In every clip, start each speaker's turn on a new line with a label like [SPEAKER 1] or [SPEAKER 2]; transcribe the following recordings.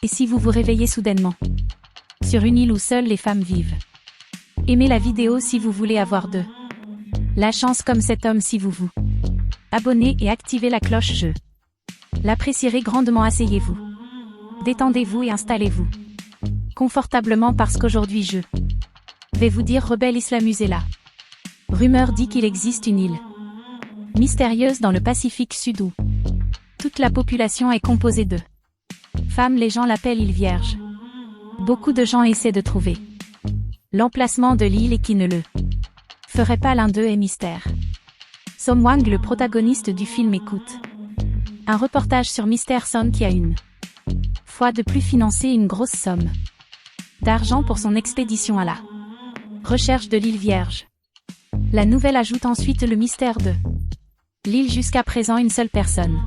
[SPEAKER 1] Et si vous vous réveillez soudainement sur une île où seules les femmes vivent? Aimez la vidéo si vous voulez avoir de la chance comme cet homme si vous abonnez et activez la cloche, je l'apprécierai grandement. Asseyez-vous, détendez-vous et installez-vous confortablement parce qu'aujourd'hui je vais vous dire Rebel Islam est là. Rumeur dit qu'il existe une île mystérieuse dans le Pacifique Sud où toute la population est composée de femmes. Les gens l'appellent île Vierge. Beaucoup de gens essaient de trouver l'emplacement de l'île et qui ne le ferait pas. L'un d'eux est Mystère Som Wang, le protagoniste du film. Écoute un reportage sur Mystère Som qui a une fois de plus financé une grosse somme d'argent pour son expédition à la recherche de l'île Vierge. La nouvelle ajoute ensuite le mystère de l'île. Jusqu'à présent, une seule personne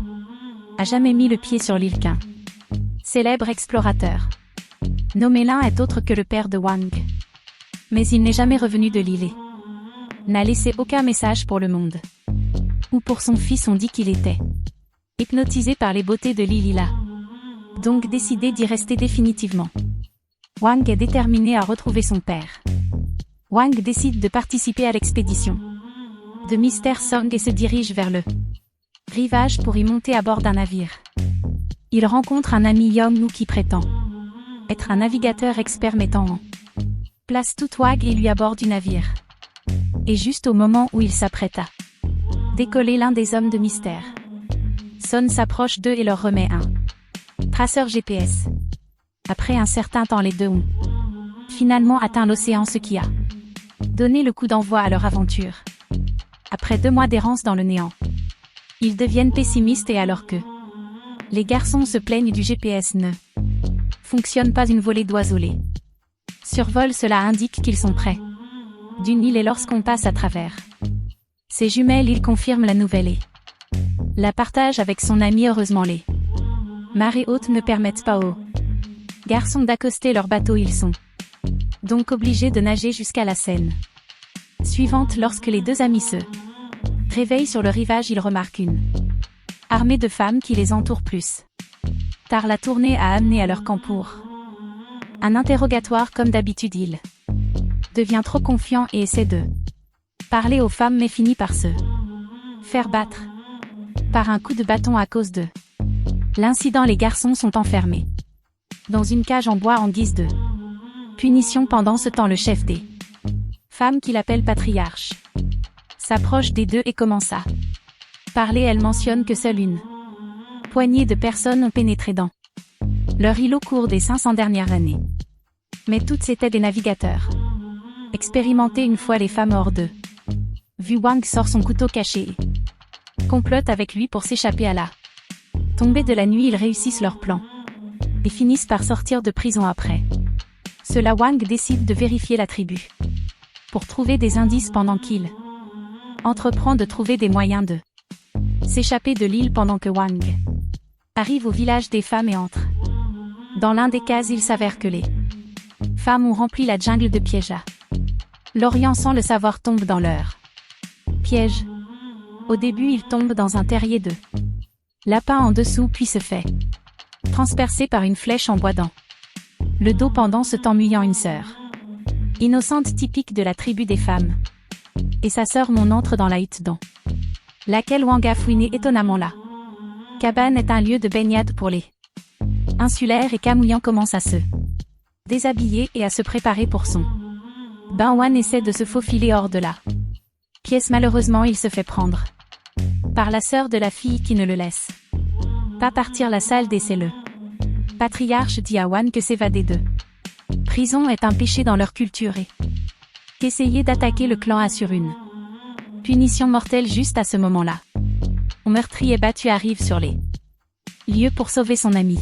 [SPEAKER 1] a jamais mis le pied sur l'île qu'un célèbre explorateur nommé l'un est autre que le père de Wang. Mais il n'est jamais revenu de l'île et n'a laissé aucun message pour le monde ou pour son fils. On dit qu'il était hypnotisé par les beautés de l'île. Il a donc décidé d'y rester définitivement. Wang est déterminé à retrouver son père. Wang décide de participer à l'expédition de Mystère Som et se dirige vers le rivage pour y monter à bord d'un navire. Il rencontre un ami, Yong-nu, qui prétend être un navigateur expert, mettant en place tout Wang et lui à bord du navire. Et juste au moment où il s'apprête à décoller, l'un des hommes de Mystère Som s'approche d'eux et leur remet un traceur GPS. Après un certain temps, les deux ont finalement atteint l'océan, ce qui a donné le coup d'envoi à leur aventure. Après 2 mois d'errance dans le néant, ils deviennent pessimistes et alors que les garçons se plaignent du GPS ne fonctionne pas, une volée d'oiseaux les survole. Cela indique qu'ils sont près d'une île et lorsqu'on passe à travers ces jumelles, il confirme la nouvelle et la partage avec son ami. Heureusement, les marées hautes ne permettent pas aux garçons d'accoster leur bateau. Ils sont donc obligés de nager jusqu'à la scène suivante. Lorsque les 2 amis se réveillent sur le rivage, ils remarquent une armée de femmes qui les entoure. Plus tard, la tournée a amené à leur camp pour un interrogatoire. Comme d'habitude, il devient trop confiant et essaie de parler aux femmes mais finit par se faire battre par un coup de bâton. À cause de l'incident, les garçons sont enfermés dans une cage en bois en guise de punition. Pendant ce temps, le chef des femmes, qu'il appelle Patriarche, s'approche des deux et commence à parler. Elle mentionne que seule une poignée de personnes ont pénétré dans leur îlot au cours des 500 dernières années. Mais toutes étaient des navigateurs expérimentés. Une fois les femmes hors de vue, Wang sort son couteau caché et complote avec lui pour s'échapper. À la tombée de la nuit, ils réussissent leur plan et finissent par sortir de prison. Après cela, Wang décide de vérifier la tribu pour trouver des indices pendant qu'il entreprend de trouver des moyens de s'échapper de l'île. Pendant que Wang arrive au village des femmes et entre dans l'un des cases, il s'avère que les femmes ont rempli la jungle de pièges. L'Orient, sans le savoir, tombe dans leur piège. Au début, il tombe dans un terrier de lapin en dessous, puis se fait transpercer par une flèche en bois dans le dos. Pendant ce temps, Muyang, une sœur innocente typique de la tribu des femmes, et sa sœur Mon entre dans la hutte dans laquelle Wang a fouiné étonnamment. La cabane est un lieu de baignade pour les insulaires et Muyang commence à se déshabiller et à se préparer pour son bain. Wang essaie de se faufiler hors de la pièce. Malheureusement, il se fait prendre par la sœur de la fille qui ne le laisse pas partir. La salle d'essai, le patriarche dit à Wang que s'évader de prison est un péché dans leur culture et qu'essayer d'attaquer le clan assure une punition mortelle. Juste à ce moment-là, un meurtrier battu arrive sur les lieux pour sauver son ami.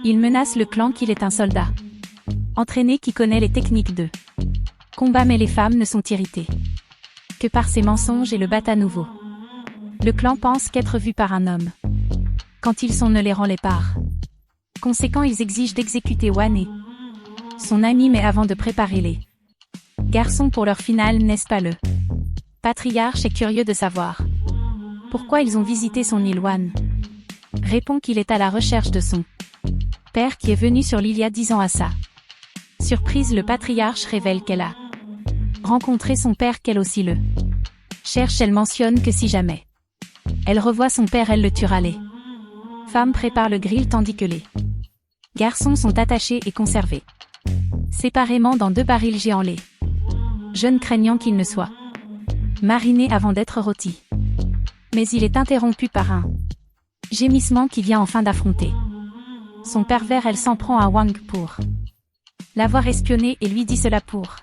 [SPEAKER 1] Il menace le clan qu'il est un soldat entraîné qui connaît les techniques de combat, mais les femmes ne sont irritées que par ses mensonges et le battent à nouveau. Le clan pense qu'être vu par un homme quand ils sont ne les rend les parts. Conséquent, ils exigent d'exécuter Wan et son ami, mais avant de préparer les garçons pour leur finale, n'est-ce pas? Le patriarche est curieux de savoir pourquoi ils ont visité son île. Wan répond qu'il est à la recherche de son père qui est venu sur l'île il y a 10 ans à ça. Surprise, le patriarche révèle qu'elle a rencontré son père, qu'elle aussi le cherche. Elle mentionne que si jamais elle revoit son père, elle le tuera. Les femmes préparent le grill tandis que les garçons sont attachés et conservés séparément dans 2 barils géants. Les jeunes craignant qu'il ne soit mariné avant d'être rôti. Mais il est interrompu par un gémissement qui vient enfin d'affronter son pervers. Elle s'en prend à Wang pour l'avoir espionné et lui dit cela pour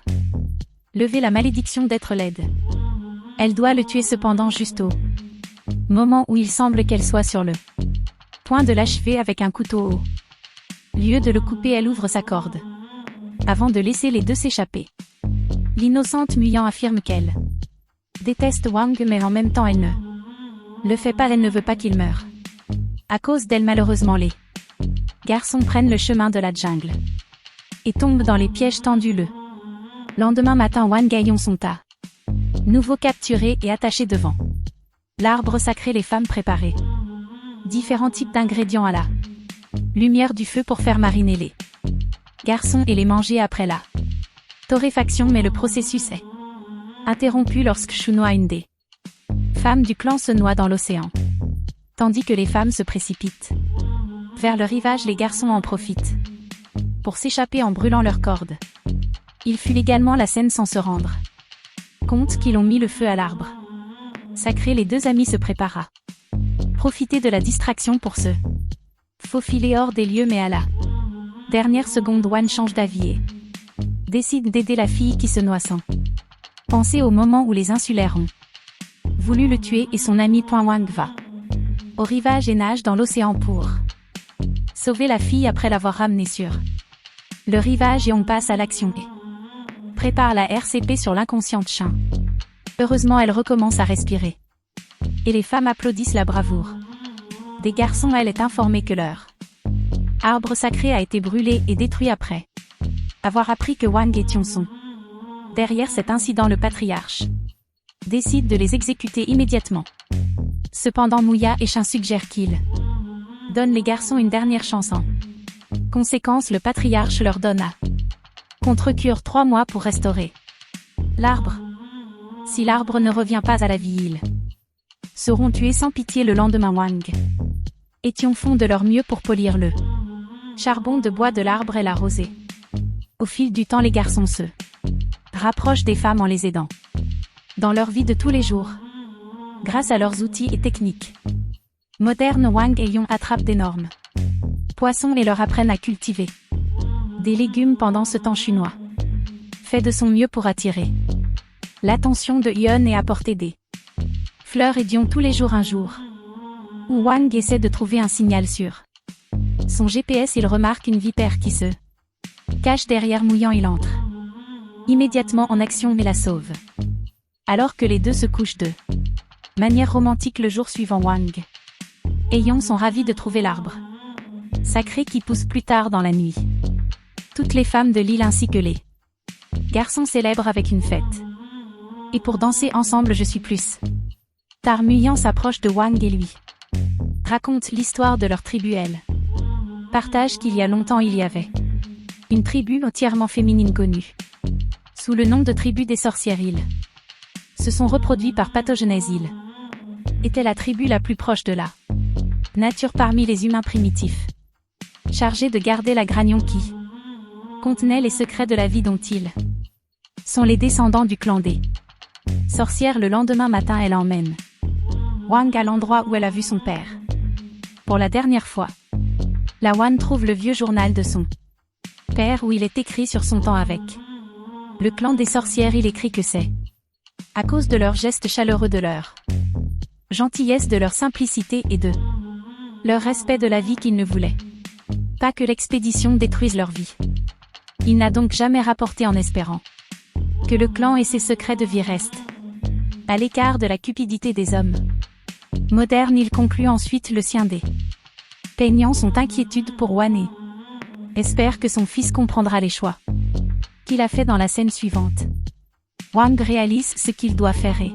[SPEAKER 1] lever la malédiction d'être laide. Elle doit le tuer cependant juste au moment où il semble qu'elle soit sur le point de l'achever avec un couteau. Au lieu de le couper, elle ouvre sa corde avant de laisser les deux s'échapper. L'innocente Muyan affirme qu'elle déteste Wang, mais en même temps elle ne le fait pas. Elle ne veut pas qu'il meure. À cause d'elle, malheureusement, les garçons prennent le chemin de la jungle et tombent dans les pièges tendus. Le lendemain matin, Wang et Yon sont à nouveau capturés et attachés devant l'arbre sacré. Les femmes préparaient différents types d'ingrédients à la lumière du feu pour faire mariner les garçons et les manger après la torréfaction, mais le processus est interrompu lorsque Shunoa, une des femmes du clan, se noie dans l'océan. Tandis que les femmes se précipitent vers le rivage, les garçons en profitent pour s'échapper en brûlant leurs cordes. Il fut également la scène sans se rendre compte qu'ils ont mis le feu à l'arbre sacré. Les 2 amis se préparent à profiter de la distraction pour se faufiler hors des lieux, mais à la dernière seconde, Wan change d'avis et décide d'aider la fille qui se noie sans penser au moment où les insulaires ont voulu le tuer, et son ami Wang va au rivage et nage dans l'océan pour sauver la fille après l'avoir ramenée sur le rivage, et on passe à l'action et prépare la RCP sur l'inconsciente Chin. Heureusement, elle recommence à respirer et les femmes applaudissent la bravoure des garçons. Elle est informée que leur arbre sacré a été brûlé et détruit après avoir appris que Wang et Tion sont derrière cet incident. Le patriarche décide de les exécuter immédiatement. Cependant, Mouya et Chin suggèrent qu'ils donnent les garçons une dernière chance. En conséquence, le patriarche leur donne à contre-cure 3 mois pour restaurer l'arbre. Si l'arbre ne revient pas à la vie, ils seront tués sans pitié. Le lendemain, Wang et Tion font de leur mieux pour polir le charbon de bois de l'arbre et l'arroser. Au fil du temps, les garçons se rapprochent des femmes en les aidant dans leur vie de tous les jours. Grâce à leurs outils et techniques modernes, Wang et Yon attrapent d'énormes poissons et leur apprennent à cultiver des légumes. Pendant ce temps, Shunoa fait de son mieux pour attirer l'attention de Yon et apporter des fleurs et Dion tous les jours. Un jour où Wang essaie de trouver un signal sur son GPS, il remarque une vipère qui se cache derrière Mouyan. Il entre immédiatement en action mais la sauve. Alors que les deux se couchent de manière romantique le jour suivant, Wang et Yon sont ravis de trouver l'arbre sacré qui pousse plus tard dans la nuit. Toutes les femmes de l'île ainsi que les garçons célèbrent avec une fête. Et pour danser ensemble, je suis plus tard, Muyan s'approche de Wang et lui raconte l'histoire de leur tribu. Elle partage qu'il y a longtemps il y avait une tribu entièrement féminine connue sous le nom de tribu des sorcières. Ils se sont reproduits par pathogénèse. Ils étaient la tribu la plus proche de la nature parmi les humains primitifs, chargés de garder la granion qui contenait les secrets de la vie dont ils sont les descendants du clan des sorcières. Le lendemain matin, elle emmène Wang à l'endroit où elle a vu son père pour la dernière fois. La Wan trouve le vieux journal de son père où il est écrit sur son temps avec le clan des sorcières. Il écrit que c'est à cause de leurs gestes chaleureux, de leur gentillesse, de leur simplicité et de leur respect de la vie qu'ils ne voulaient pas que l'expédition détruise leur vie. Il n'a donc jamais rapporté en espérant que le clan et ses secrets de vie restent à l'écart de la cupidité des hommes modernes. Il conclut ensuite le sien des peignants son inquiétude pour Wan et espère que son fils comprendra les choix qu'il a fait dans la scène suivante. Wang réalise ce qu'il doit faire et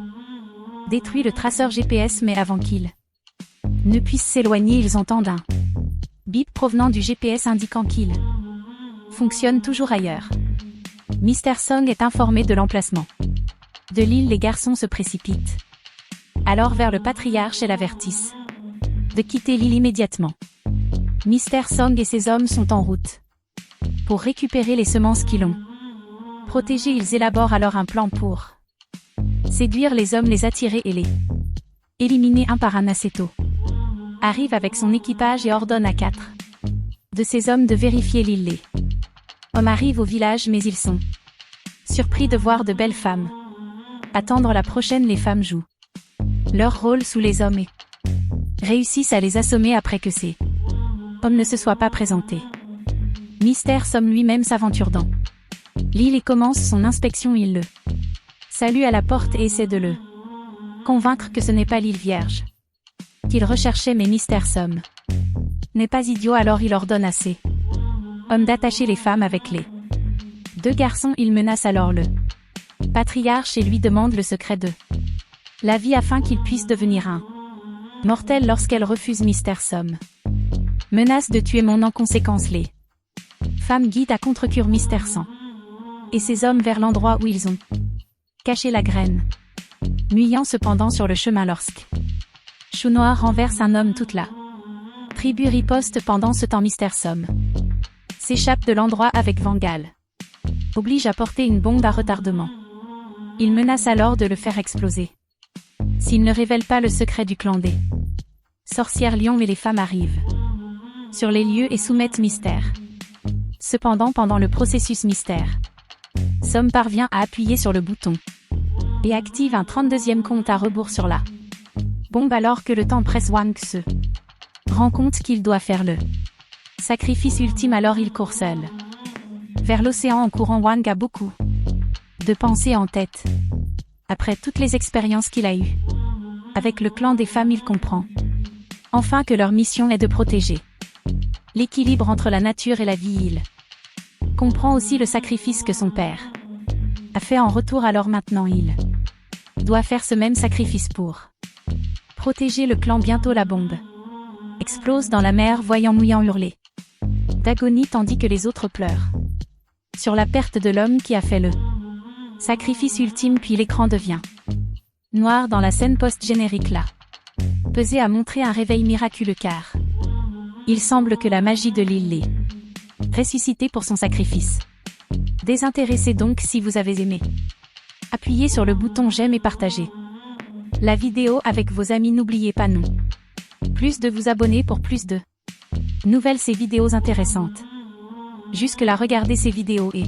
[SPEAKER 1] détruit le traceur GPS, mais avant qu'il ne puisse s'éloigner, ils entendent un Bip provenant du GPS indiquant qu'il fonctionne toujours ailleurs. Mr. Song est informé de l'emplacement de l'île. Les garçons se précipitent alors vers le patriarche et l'avertissent de quitter l'île immédiatement. Mr. Song et ses hommes sont en route pour récupérer les semences qu'ils ont protégées. Ils élaborent alors un plan pour séduire les hommes, les attirer et les éliminer un par un. Assez tôt arrive avec son équipage et ordonne à 4 de ses hommes de vérifier l'île. Les hommes arrivent au village mais ils sont surpris de voir de belles femmes attendre la prochaine. Les femmes jouent leur rôle sous les hommes et réussissent à les assommer après que ces hommes ne se soient pas présentés. Mr. Song lui-même s'aventure dans l'île et commence son inspection. Il le salue à la porte et essaie de le convaincre que ce n'est pas l'île vierge qu'il recherchait, mais Mr. Song n'est pas idiot, alors il ordonne à ses hommes d'attacher les femmes avec les 2 garçons. Il menace alors le patriarche et lui demande le secret de la vie afin qu'il puisse devenir un mortel. Lorsqu'elle refuse, Mr. Song menace de tuer en conséquence. Les femmes guident à contre-cœur Mr. Song et ses hommes vers l'endroit où ils ont caché la graine, muyant cependant sur le chemin lorsque Chou Noir renverse un homme. Toute la tribu riposte. Pendant ce temps, Mr. Song s'échappe de l'endroit avec Vangal oblige à porter une bombe à retardement. Il menace alors de le faire exploser s'il ne révèle pas le secret du clan des sorcières lions. Mais les femmes arrivent sur les lieux et soumettent Mr. Cependant, pendant le processus, Mr. Song parvient à appuyer sur le bouton et active un 32e compte à rebours sur la bombe. Alors que le temps presse, Wang se rend compte qu'il doit faire le sacrifice ultime. Alors il court seul vers l'océan. En courant, Wang a beaucoup de pensées en tête. Après toutes les expériences qu'il a eues avec le clan des femmes, il comprend enfin que leur mission est de protéger l'équilibre entre la nature et la vie. Il comprend aussi le sacrifice que son père a fait en retour. Alors maintenant il doit faire ce même sacrifice pour protéger le clan. Bientôt la bombe explose dans la mer, voyant Mouillant hurler d'agonie tandis que les autres pleurent sur la perte de l'homme qui a fait le sacrifice ultime. Puis l'écran devient noir dans la scène post-générique. Là, pesé à montrer un réveil miraculeux car il semble que la magie de l'île l'ait ressuscité pour son sacrifice. Désintéressé donc. Si vous avez aimé, appuyez sur le bouton j'aime et partagez la vidéo avec vos amis. N'oubliez pas non plus de vous abonner pour plus de nouvelles ces vidéos intéressantes. Jusque là, regardez ces vidéos et